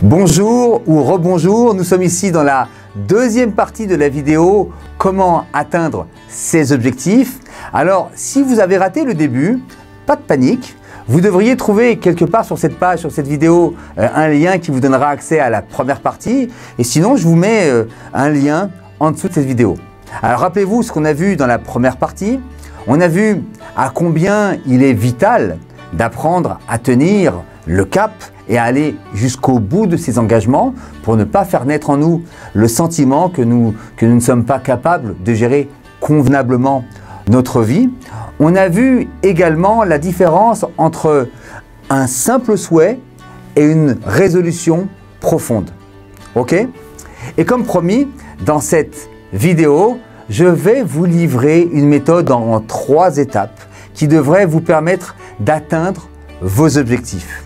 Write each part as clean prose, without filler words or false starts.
Bonjour ou rebonjour, nous sommes ici dans la deuxième partie de la vidéo « Comment atteindre ses objectifs ». Alors, si vous avez raté le début, pas de panique. Vous devriez trouver quelque part sur cette page, sur cette vidéo, un lien qui vous donnera accès à la première partie. Et sinon, je vous mets un lien en dessous de cette vidéo. Alors, rappelez-vous ce qu'on a vu dans la première partie. On a vu à combien il est vital d'apprendre à tenir le cap et à aller jusqu'au bout de ses engagements pour ne pas faire naître en nous le sentiment que nous ne sommes pas capables de gérer convenablement notre vie. On a vu également la différence entre un simple souhait et une résolution profonde. Ok? Et comme promis, dans cette vidéo, je vais vous livrer une méthode en 3 étapes qui devrait vous permettre d'atteindre vos objectifs.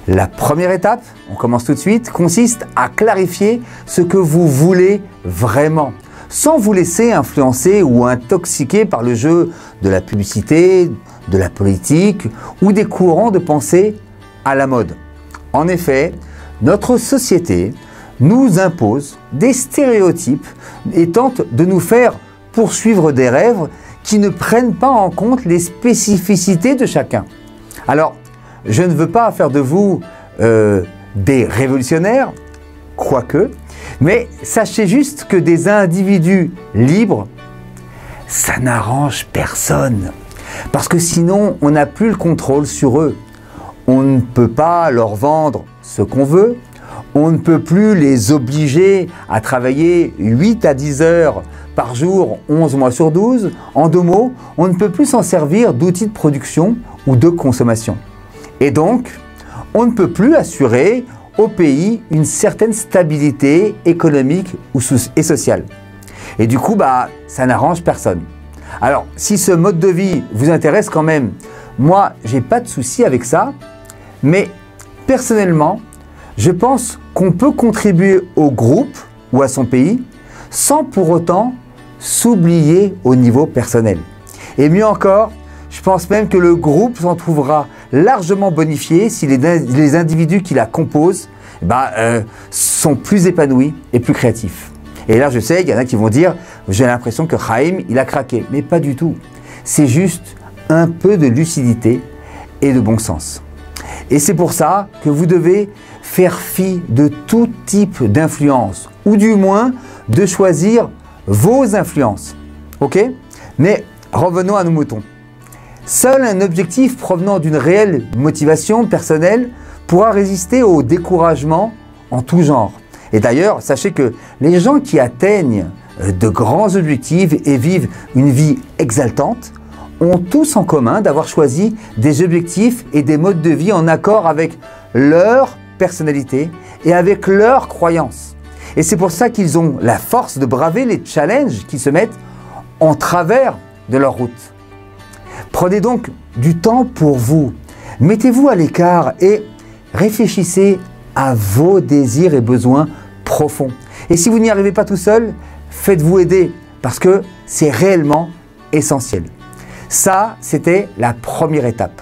La première étape, on commence tout de suite, consiste à clarifier ce que vous voulez vraiment, sans vous laisser influencer ou intoxiquer par le jeu de la publicité, de la politique ou des courants de pensée à la mode. En effet, notre société nous impose des stéréotypes et tente de nous faire poursuivre des rêves qui ne prennent pas en compte les spécificités de chacun. Alors, je ne veux pas faire de vous des révolutionnaires, quoique, mais sachez juste que des individus libres, ça n'arrange personne. Parce que sinon, on n'a plus le contrôle sur eux. On ne peut pas leur vendre ce qu'on veut. On ne peut plus les obliger à travailler 8 à 10 heures par jour, 11 mois sur 12. En 2 mots, on ne peut plus s'en servir d'outils de production ou de consommation. Et donc, on ne peut plus assurer au pays une certaine stabilité économique et sociale. Et du coup, ça n'arrange personne. Alors, si ce mode de vie vous intéresse quand même, moi, j'ai pas de souci avec ça, mais personnellement, je pense qu'on peut contribuer au groupe ou à son pays sans pour autant s'oublier au niveau personnel. Et mieux encore, je pense même que le groupe s'en trouvera largement bonifié si les individus qui la composent sont plus épanouis et plus créatifs. Et là, je sais, il y en a qui vont dire « j'ai l'impression que Chaim, il a craqué ». Mais pas du tout. C'est juste un peu de lucidité et de bon sens. Et c'est pour ça que vous devez faire fi de tout type d'influence, ou du moins de choisir vos influences. Ok? Mais revenons à nos moutons. Seul un objectif provenant d'une réelle motivation personnelle pourra résister au découragement en tout genre. Et d'ailleurs, sachez que les gens qui atteignent de grands objectifs et vivent une vie exaltante ont tous en commun d'avoir choisi des objectifs et des modes de vie en accord avec leur personnalité et avec leurs croyances. Et c'est pour ça qu'ils ont la force de braver les challenges qui se mettent en travers de leur route. Prenez donc du temps pour vous. Mettez-vous à l'écart et réfléchissez à vos désirs et besoins profonds. Et si vous n'y arrivez pas tout seul, faites-vous aider parce que c'est réellement essentiel. Ça, c'était la première étape.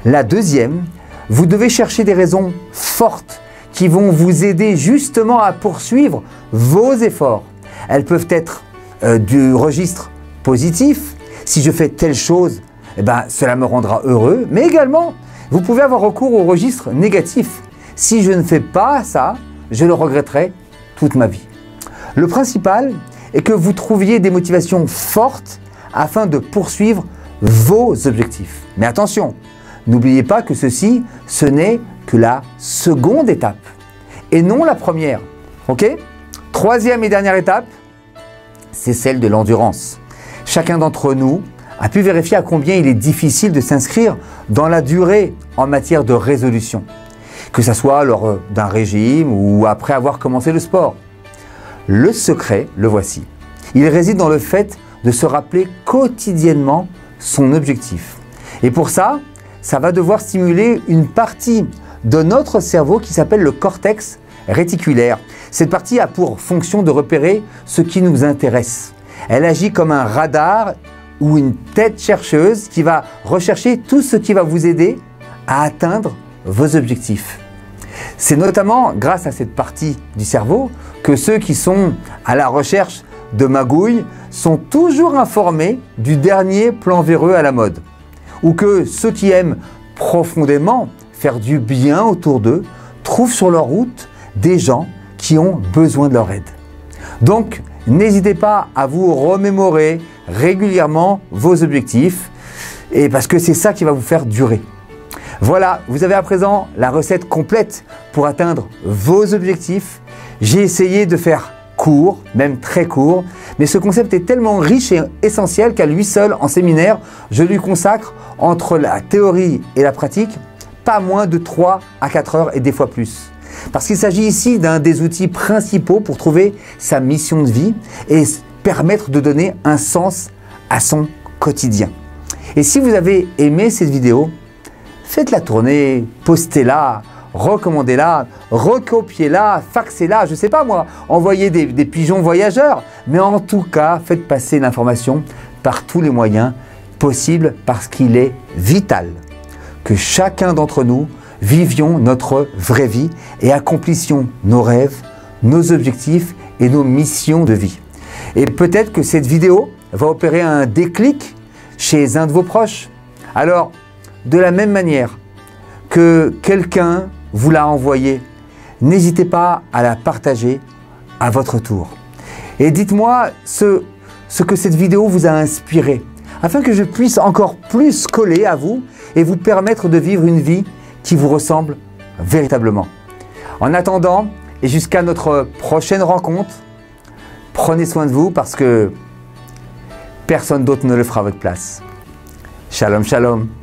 La deuxième, vous devez chercher des raisons fortes qui vont vous aider justement à poursuivre vos efforts. Elles peuvent être du registre positif. Si je fais telle chose, cela me rendra heureux. Mais également, vous pouvez avoir recours au registre négatif. Si je ne fais pas ça, je le regretterai toute ma vie. Le principal est que vous trouviez des motivations fortes afin de poursuivre vos objectifs. Mais attention, n'oubliez pas que ceci, ce n'est que la seconde étape et non la première. Ok? Troisième et dernière étape, c'est celle de l'endurance. Chacun d'entre nous a pu vérifier à combien il est difficile de s'inscrire dans la durée en matière de résolution, que ce soit lors d'un régime ou après avoir commencé le sport. Le secret, le voici. Il réside dans le fait de se rappeler quotidiennement son objectif. Et pour ça, ça va devoir stimuler une partie de notre cerveau qui s'appelle le cortex réticulaire. Cette partie a pour fonction de repérer ce qui nous intéresse. Elle agit comme un radar ou une tête chercheuse qui va rechercher tout ce qui va vous aider à atteindre vos objectifs. C'est notamment grâce à cette partie du cerveau que ceux qui sont à la recherche de magouilles sont toujours informés du dernier plan véreux à la mode. Ou que ceux qui aiment profondément faire du bien autour d'eux trouvent sur leur route des gens qui ont besoin de leur aide. Donc, n'hésitez pas à vous remémorer régulièrement vos objectifs, et parce que c'est ça qui va vous faire durer. Voilà, vous avez à présent la recette complète pour atteindre vos objectifs. J'ai essayé de faire court, même très court, mais ce concept est tellement riche et essentiel qu'à lui seul, en séminaire, je lui consacre, entre la théorie et la pratique, pas moins de 3 à 4 heures et des fois plus. Parce qu'il s'agit ici d'un des outils principaux pour trouver sa mission de vie et permettre de donner un sens à son quotidien. Et si vous avez aimé cette vidéo, faites-la tourner, postez-la, recommandez-la, recopiez-la, faxez-la, je ne sais pas moi, envoyez des pigeons voyageurs. Mais en tout cas, faites passer l'information par tous les moyens possibles parce qu'il est vital que chacun d'entre nous vivions notre vraie vie et accomplissions nos rêves, nos objectifs et nos missions de vie. Et peut-être que cette vidéo va opérer un déclic chez un de vos proches. Alors, de la même manière que quelqu'un vous l'a envoyée, n'hésitez pas à la partager à votre tour. Et dites-moi ce que cette vidéo vous a inspiré, afin que je puisse encore plus coller à vous et vous permettre de vivre une vie qui vous ressemble véritablement. En attendant, et jusqu'à notre prochaine rencontre, prenez soin de vous parce que personne d'autre ne le fera à votre place. Shalom, shalom.